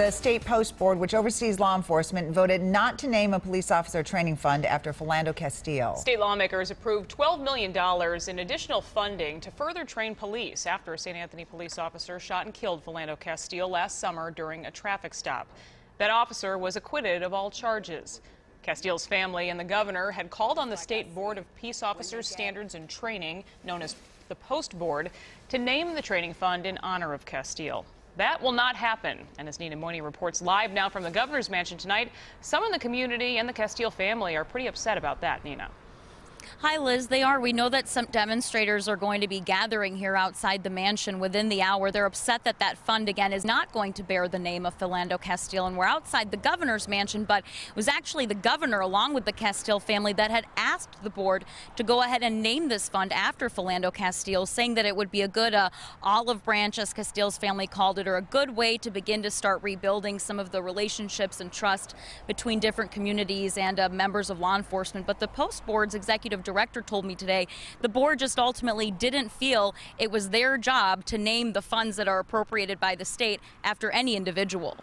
The state post board, which oversees law enforcement, voted not to name a police officer training fund after Philando Castile. State lawmakers approved $12 million in additional funding to further train police after a St. Anthony police officer shot and killed Philando Castile last summer during a traffic stop. That officer was acquitted of all charges. Castile's family and the governor had called on the State Board of Peace Officers Standards and Training, known as the Post Board, to name the training fund in honor of Castile. That will not happen. And as Nina Moini reports live now from the governor's mansion tonight, some in the community and the Castile family are pretty upset about that, Nina. Hi, Liz. They are. We know that some demonstrators are going to be gathering here outside the mansion within the hour. They're upset that that fund, again, is not going to bear the name of Philando Castile. And we're outside the governor's mansion, but it was actually the governor, along with the Castile family, that had asked the board to go ahead and name this fund after Philando Castile, saying that it would be a good olive branch, as Castile's family called it, or a good way to begin to start rebuilding some of the relationships and trust between different communities and members of law enforcement. But the Post Board's executive director told me today the board just ultimately didn't feel it was their job to name the funds that are appropriated by the state after any individual.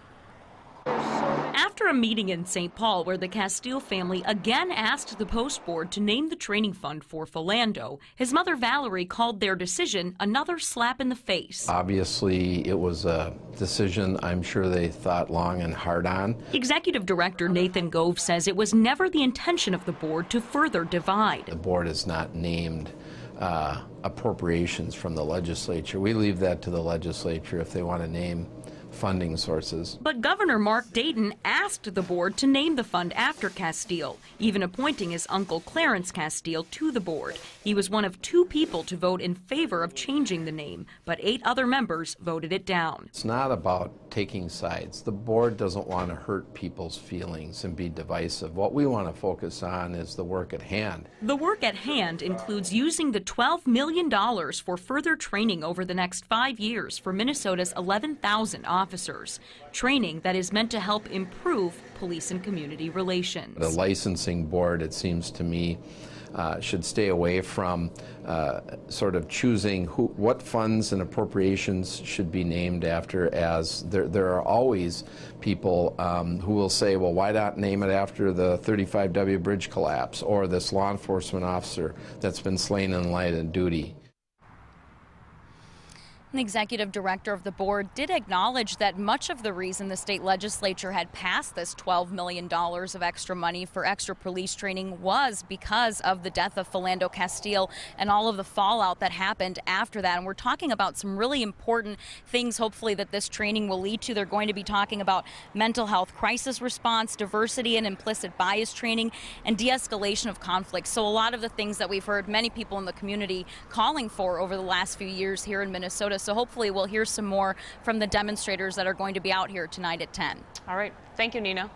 After a meeting in St. Paul where the Castile family again asked the Post Board to name the training fund for Philando, his mother Valerie called their decision another slap in the face. Obviously, it was a decision I'm sure they thought long and hard on. Executive Director Nathan Gove says it was never the intention of the board to further divide. The board has not named appropriations from the legislature. We leave that to the legislature if they want to name funding sources. But Governor Mark Dayton asked the board to name the fund after Castile, even appointing his uncle Clarence Castile to the board. He was one of 2 people to vote in favor of changing the name, but 8 other members voted it down. It's not about taking sides. The board doesn't want to hurt people's feelings and be divisive. What we want to focus on is the work at hand. The work at hand includes using the $12 million for further training over the next 5 years for Minnesota's 11,000 officers. Training that is meant to help improve police and community relations. The licensing board, it seems to me, should stay away from sort of choosing what funds and appropriations should be named after, as there are always people who will say, well, why not name it after the 35W bridge collapse or this law enforcement officer that's been slain in the line of duty. The executive director of the board did acknowledge that much of the reason the state legislature had passed this $12 million of extra money for extra police training was because of the death of Philando Castile and all of the fallout that happened after that. And we're talking about some really important things, hopefully, that this training will lead to. They're going to be talking about mental health crisis response, diversity and implicit bias training, and de-escalation of conflict. So a lot of the things that we've heard many people in the community calling for over the last few years here in Minnesota. So hopefully we'll hear some more from the demonstrators that are going to be out here tonight at 10. All right. Thank you, Nina.